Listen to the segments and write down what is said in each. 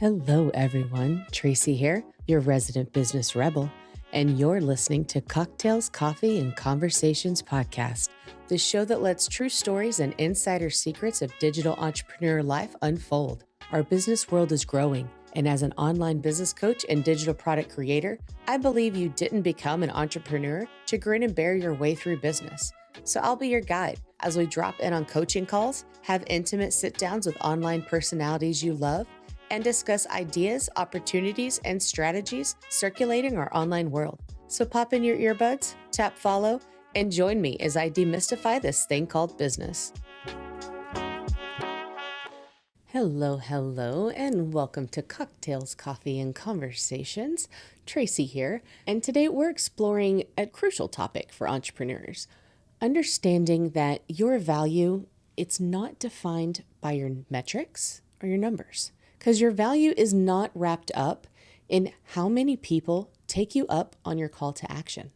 Hello, everyone. Tracie here, your resident business rebel, and you're listening to Cocktails, Coffee, and Conversations podcast, the show that lets true stories and insider secrets of digital entrepreneur life unfold. Our business world is growing, and as an online business coach and digital product creator, I believe you didn't become an entrepreneur to grin and bear your way through business. So I'll be your guide as we drop in on coaching calls, have intimate sit-downs with online personalities you love, and discuss ideas, opportunities, and strategies circulating our online world. So pop in your earbuds, tap follow, and join me as I demystify this thing called business. Hello, and welcome to Cocktails, Coffee, and Conversations. Tracie here, and today we're exploring a crucial topic for entrepreneurs. Understanding that your value, it's not defined by your metrics or your numbers. Because your value is not wrapped up in how many people take you up on your call to action.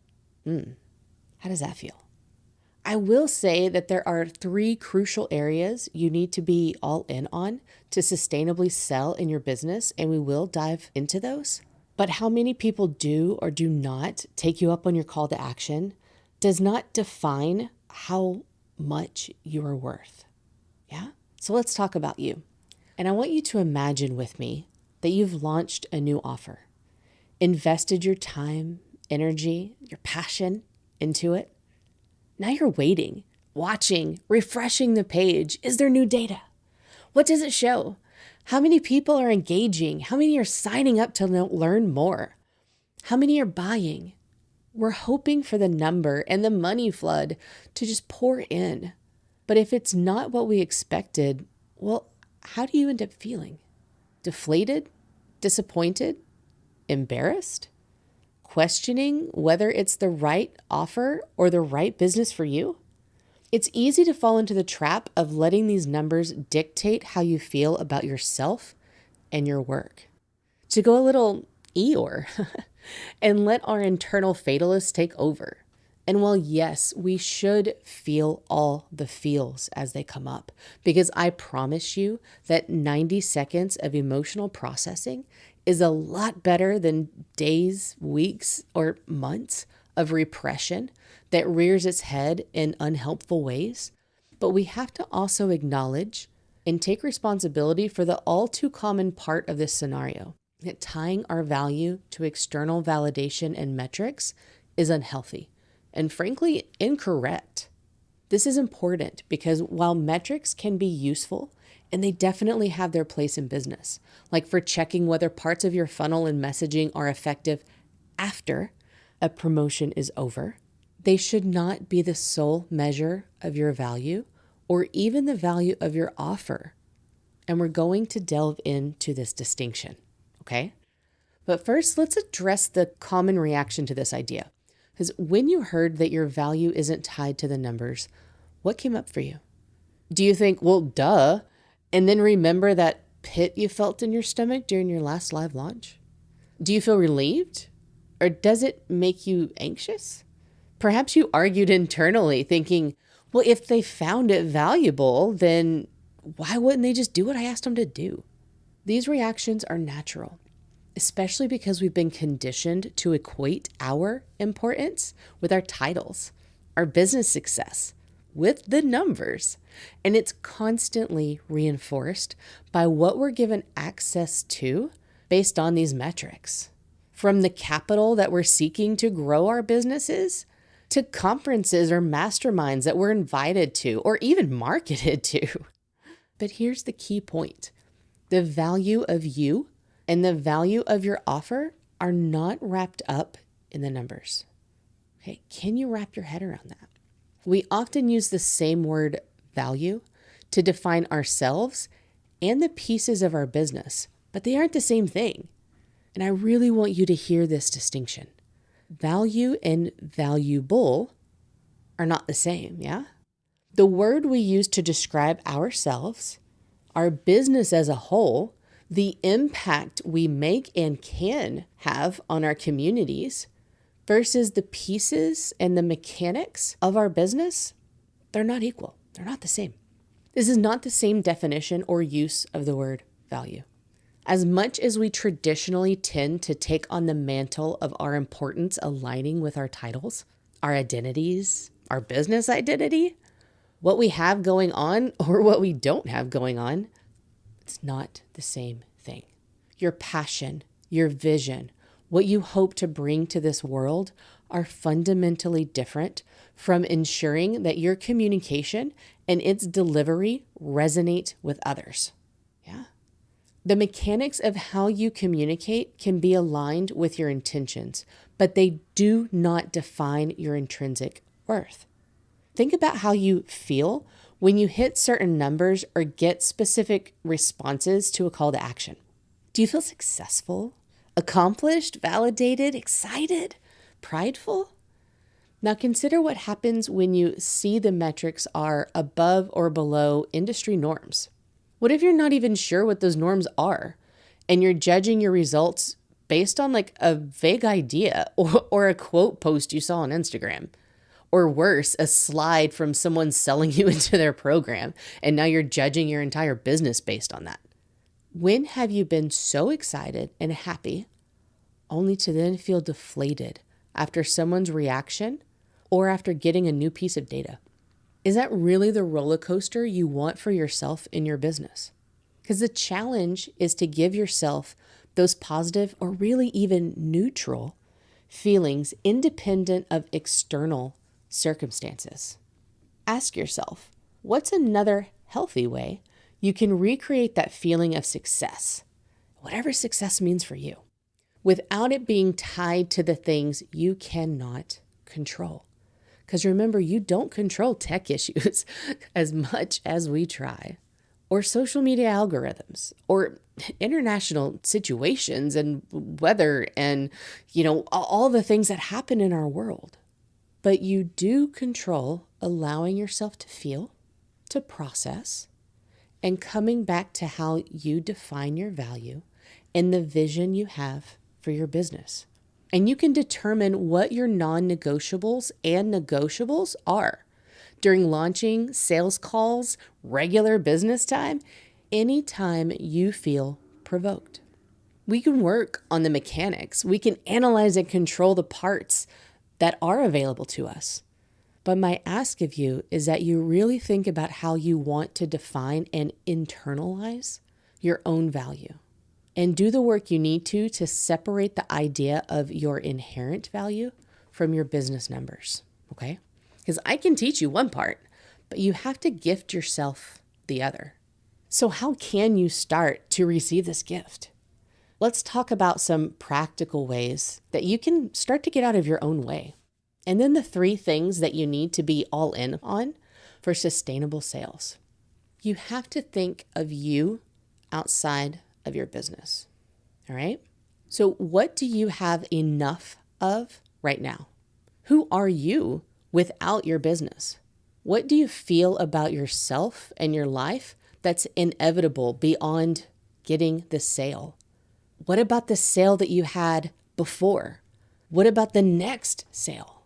How does that feel? I will say that there are 3 crucial areas you need to be all in on to sustainably sell in your business, and we will dive into those. But how many people do or do not take you up on your call to action does not define how much you are worth. Yeah? So let's talk about you. And I want you to imagine with me that you've launched a new offer, invested your time, energy, your passion into it. Now you're waiting, watching, refreshing the page. Is there new data? What does it show? How many people are engaging? How many are signing up to learn more? How many are buying? We're hoping for the number and the money flood to just pour in. But if it's not what we expected, well, how do you end up feeling? Deflated? Disappointed? Embarrassed? Questioning whether it's the right offer or the right business for you? It's easy to fall into the trap of letting these numbers dictate how you feel about yourself and your work. To go a little Eeyore and let our internal fatalists take over. And while yes, we should feel all the feels as they come up, because I promise you that 90 seconds of emotional processing is a lot better than days, weeks, or months of repression that rears its head in unhelpful ways. But we have to also acknowledge and take responsibility for the all too common part of this scenario, that tying our value to external validation and metrics is unhealthy. And frankly, incorrect. This is important because while metrics can be useful, and they definitely have their place in business, like for checking whether parts of your funnel and messaging are effective after a promotion is over, they should not be the sole measure of your value or even the value of your offer. And we're going to delve into this distinction, okay? But first, let's address the common reaction to this idea. Because when you heard that your value isn't tied to the numbers, what came up for you? Do you think, well, duh, and then remember that pit you felt in your stomach during your last live launch? Do you feel relieved? Or does it make you anxious? Perhaps you argued internally thinking, well, if they found it valuable, then why wouldn't they just do what I asked them to do? These reactions are natural, especially because we've been conditioned to equate our importance with our titles, our business success, with the numbers. And it's constantly reinforced by what we're given access to based on these metrics. From the capital that we're seeking to grow our businesses, to conferences or masterminds that we're invited to or even marketed to. But here's the key point. The value of you and the value of your offer are not wrapped up in the numbers. Okay, can you wrap your head around that? We often use the same word value to define ourselves and the pieces of our business, but they aren't the same thing. And I really want you to hear this distinction. Value and valuable are not the same, yeah? The word we use to describe ourselves, our business as a whole, the impact we make and can have on our communities versus the pieces and the mechanics of our business, they're not equal. They're not the same. This is not the same definition or use of the word value. As much as we traditionally tend to take on the mantle of our importance aligning with our titles, our identities, our business identity, what we have going on or what we don't have going on, it's not the same thing. Your passion, your vision, what you hope to bring to this world are fundamentally different from ensuring that your communication and its delivery resonate with others. Yeah. The mechanics of how you communicate can be aligned with your intentions, but they do not define your intrinsic worth. Think about how you feel when you hit certain numbers or get specific responses to a call to action. Do you feel successful, accomplished, validated, excited, prideful? Now consider what happens when you see the metrics are above or below industry norms. What if you're not even sure what those norms are and you're judging your results based on like a vague idea or a quote post you saw on Instagram? Or worse, a slide from someone selling you into their program, and now you're judging your entire business based on that. When have you been so excited and happy only to then feel deflated after someone's reaction or after getting a new piece of data? Is that really the roller coaster you want for yourself in your business? Because the challenge is to give yourself those positive or really even neutral feelings independent of external circumstances. Ask yourself, what's another healthy way you can recreate that feeling of success, whatever success means for you, without it being tied to the things you cannot control? Because remember, you don't control tech issues as much as we try, or social media algorithms, or international situations and weather and, all the things that happen in our world. But you do control allowing yourself to feel, to process, and coming back to how you define your value and the vision you have for your business. And you can determine what your non-negotiables and negotiables are during launching, sales calls, regular business time, anytime you feel provoked. We can work on the mechanics. We can analyze and control the parts that are available to us. But my ask of you is that you really think about how you want to define and internalize your own value. And do the work you need to separate the idea of your inherent value from your business numbers, okay? Because I can teach you one part, but you have to gift yourself the other. So how can you start to receive this gift? Let's talk about some practical ways that you can start to get out of your own way. And then the 3 things that you need to be all in on for sustainable sales. You have to think of you outside of your business. All right? So what do you have enough of right now? Who are you without your business? What do you feel about yourself and your life that's inevitable beyond getting the sale? What about the sale that you had before? What about the next sale?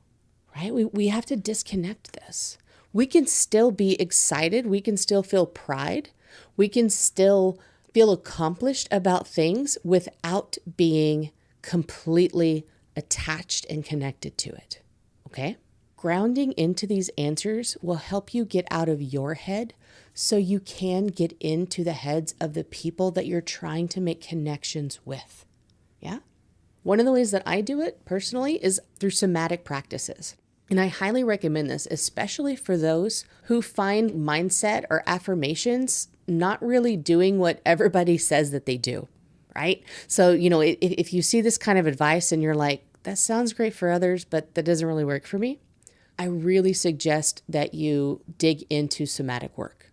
Right? We have to disconnect this. We can still be excited. We can still feel pride. We can still feel accomplished about things without being completely attached and connected to it. Okay? Grounding into these answers will help you get out of your head so you can get into the heads of the people that you're trying to make connections with. Yeah? One of the ways that I do it personally is through somatic practices. And I highly recommend this, especially for those who find mindset or affirmations not really doing what everybody says that they do, right? So, if you see this kind of advice and you're like, that sounds great for others, but that doesn't really work for me, I really suggest that you dig into somatic work,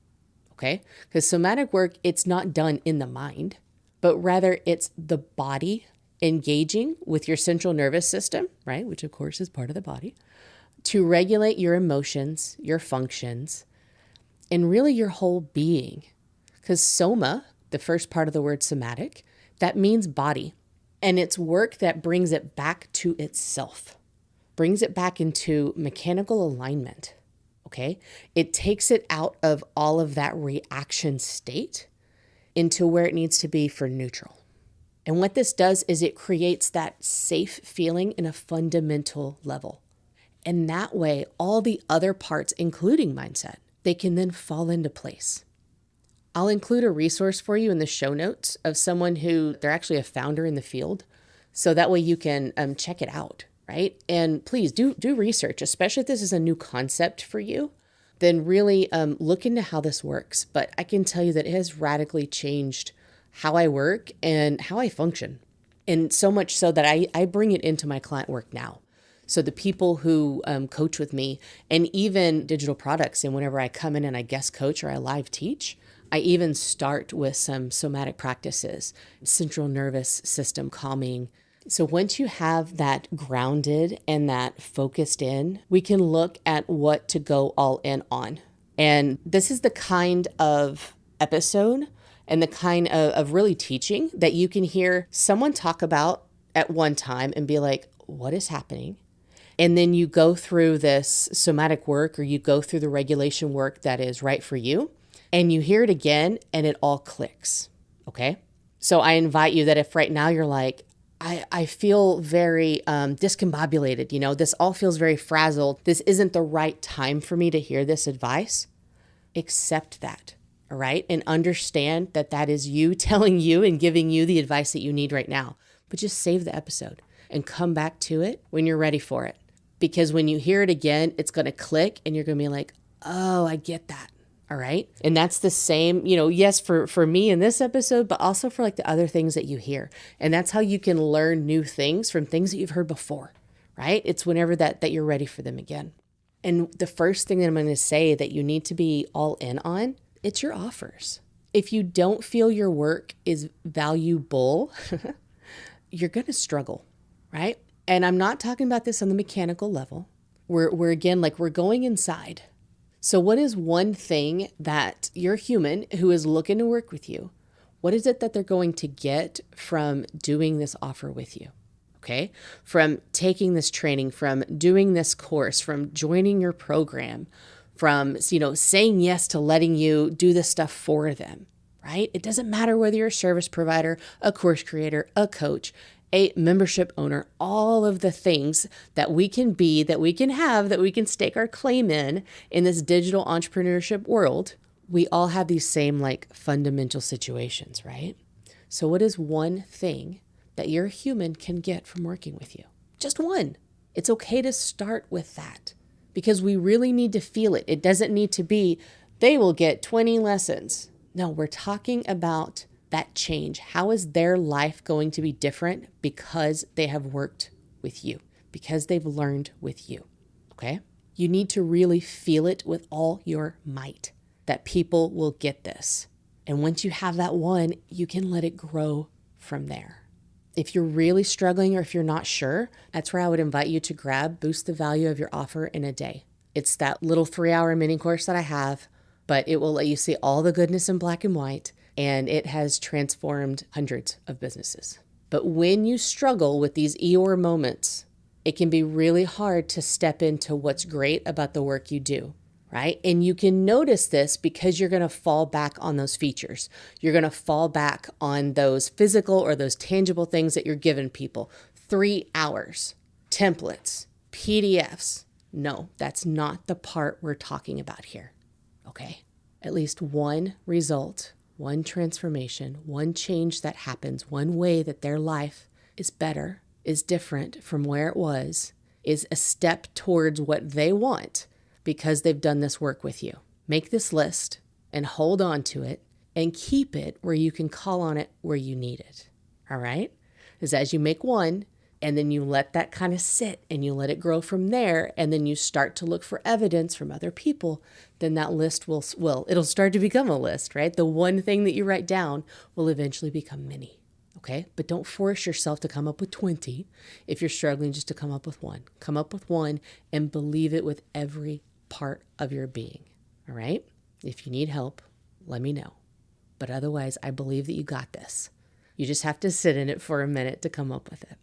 okay? Because somatic work, it's not done in the mind, but rather it's the body engaging with your central nervous system, right? Which of course is part of the body, to regulate your emotions, your functions, and really your whole being. Because soma, the first part of the word somatic, that means body. And it's work that brings it back to itself, brings it back into mechanical alignment, okay? It takes it out of all of that reaction state into where it needs to be for neutral. And what this does is it creates that safe feeling in a fundamental level. And that way, all the other parts, including mindset, they can then fall into place. I'll include a resource for you in the show notes of someone who they're actually a founder in the field. So that way you can check it out, right? And please do research, especially if this is a new concept for you, then really look into how this works. But I can tell you that it has radically changed how I work and how I function. And so much so that I bring it into my client work now. So the people who coach with me and even digital products, and whenever I come in and I guest coach or I live teach, I even start with some somatic practices, central nervous system calming. So once you have that grounded and that focused in, we can look at what to go all in on. And this is the kind of episode and the kind of really teaching that you can hear someone talk about at one time and be like, what is happening? And then you go through this somatic work or you go through the regulation work that is right for you. And you hear it again and it all clicks, okay? So I invite you that if right now you're like, I feel very discombobulated, this all feels very frazzled. This isn't the right time for me to hear this advice. Accept that, all right? And understand that that is you telling you and giving you the advice that you need right now. But just save the episode and come back to it when you're ready for it. Because when you hear it again, it's going to click and you're going to be like, oh, I get that. All right. And that's the same, yes, for me in this episode, but also for like the other things that you hear. And that's how you can learn new things from things that you've heard before, right? It's whenever that you're ready for them again. And the first thing that I'm going to say that you need to be all in on, it's your offers. If you don't feel your work is valuable, you're going to struggle, right? And I'm not talking about this on the mechanical level. We're again, like we're going inside. So what is one thing that your human who is looking to work with you, what is it that they're going to get from doing this offer with you? Okay. From taking this training, from doing this course, from joining your program, from, saying yes to letting you do this stuff for them, right? It doesn't matter whether you're a service provider, a course creator, a coach, a membership owner, all of the things that we can be, that we can have, that we can stake our claim in this digital entrepreneurship world, we all have these same like fundamental situations, right? So what is one thing that your human can get from working with you? Just one. It's okay to start with that because we really need to feel it. It doesn't need to be, they will get 20 lessons. No, we're talking about that change. How is their life going to be different because they have worked with you, because they've learned with you, okay? You need to really feel it with all your might that people will get this. And once you have that one, you can let it grow from there. If you're really struggling or if you're not sure, that's where I would invite you to grab Boost the Value of Your Offer in a Day. It's that little 3-hour mini course that I have, but it will let you see all the goodness in black and white. And it has transformed hundreds of businesses. But when you struggle with these Eeyore moments, it can be really hard to step into what's great about the work you do, right? And you can notice this because you're going to fall back on those features. You're going to fall back on those physical or those tangible things that you're giving people. 3 hours, templates, PDFs. No, that's not the part we're talking about here, okay? At least one result, one transformation, one change that happens, one way that their life is better, is different from where it was, is a step towards what they want because they've done this work with you. Make this list and hold on to it and keep it where you can call on it where you need it. All right? Because as you make one, and then you let that kind of sit and you let it grow from there. And then you start to look for evidence from other people. Then that list it'll start to become a list, right? The one thing that you write down will eventually become many. Okay. But don't force yourself to come up with 20 if you're struggling just to come up with one. Come up with one and believe it with every part of your being. All right. If you need help, let me know. But otherwise, I believe that you got this. You just have to sit in it for a minute to come up with it.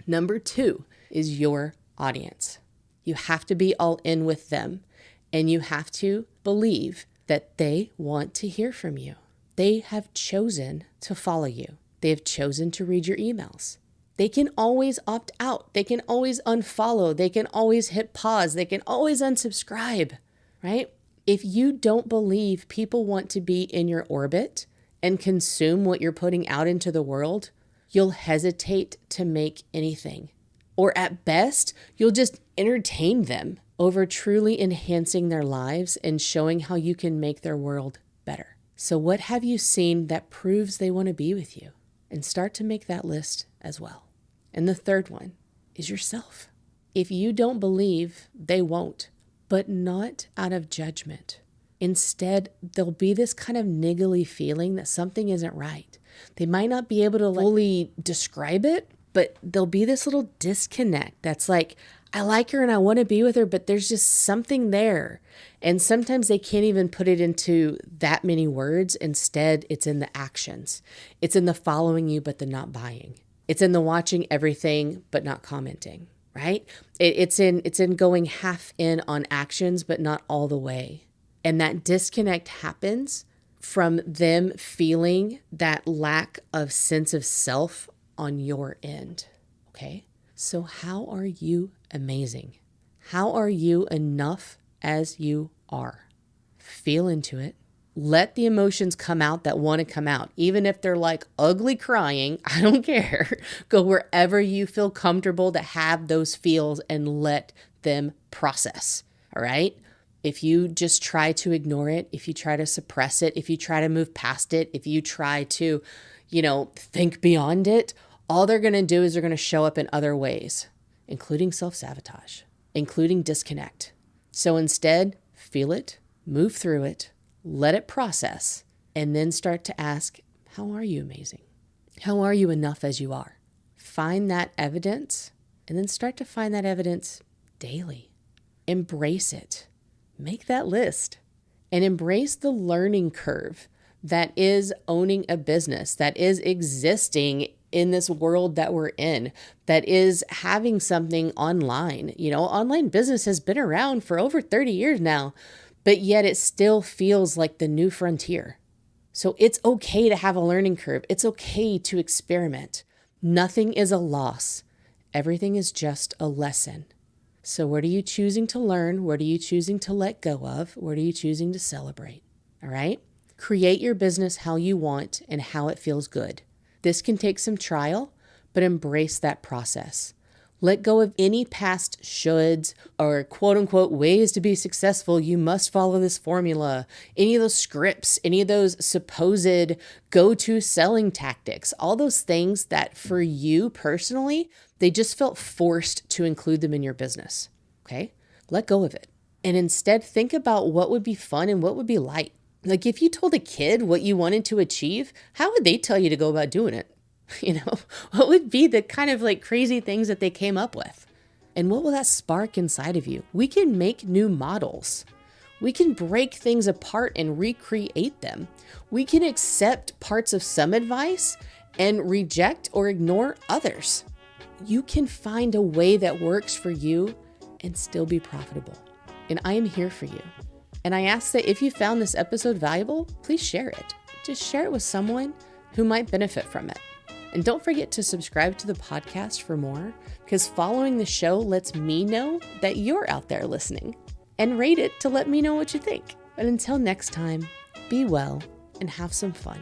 Number 2 is your audience. You have to be all in with them and you have to believe that they want to hear from you. They have chosen to follow you. They have chosen to read your emails. They can always opt out. They can always unfollow. They can always hit pause. They can always unsubscribe, right? If you don't believe people want to be in your orbit and consume what you're putting out into the world, you'll hesitate to make anything. Or at best, you'll just entertain them over truly enhancing their lives and showing how you can make their world better. So what have you seen that proves they want to be with you? And start to make that list as well. And the third one is yourself. If you don't believe, they won't, but not out of judgment. Instead, there'll be this kind of niggly feeling that something isn't right. They might not be able to fully describe it, but there'll be this little disconnect that's like, I like her and I want to be with her, but there's just something there. And sometimes they can't even put it into that many words. Instead, it's in the actions. It's in the following you, but the not buying. It's in the watching everything, but not commenting, right? It's in going half in on actions, but not all the way. And that disconnect happens from them feeling that lack of sense of self on your end, okay? So how are you amazing? How are you enough as you are? Feel into it. Let the emotions come out that want to come out. Even if they're like ugly crying, I don't care. Go wherever you feel comfortable to have those feels and let them process, all right? If you just try to ignore it, if you try to suppress it, if you try to move past it, if you try to, think beyond it, all they're going to do is they're going to show up in other ways, including self-sabotage, including disconnect. So instead, feel it, move through it, let it process, and then start to ask, how are you amazing? How are you enough as you are? Find that evidence, and then start to find that evidence daily. Embrace it. Make that list and embrace the learning curve that is owning a business, that is existing in this world that we're in, that is having something online. Online business has been around for over 30 years now, but yet it still feels like the new frontier. So it's okay to have a learning curve. It's okay to experiment. Nothing is a loss. Everything is just a lesson. So what are you choosing to learn? What are you choosing to let go of? What are you choosing to celebrate? All right? Create your business how you want and how it feels good. This can take some trial, but embrace that process. Let go of any past shoulds or quote unquote ways to be successful. You must follow this formula. Any of those scripts, any of those supposed go-to selling tactics, all those things that for you personally, they just felt forced to include them in your business. Okay? Let go of it. And instead think about what would be fun and what would be light. Like if you told a kid what you wanted to achieve, how would they tell you to go about doing it? What would be the kind of like crazy things that they came up with? And what will that spark inside of you? We can make new models. We can break things apart and recreate them. We can accept parts of some advice and reject or ignore others. You can find a way that works for you and still be profitable. And I am here for you. And I ask that if you found this episode valuable, please share it. Just share it with someone who might benefit from it. And don't forget to subscribe to the podcast for more, because following the show lets me know that you're out there listening, and rate it to let me know what you think. But until next time, be well and have some fun.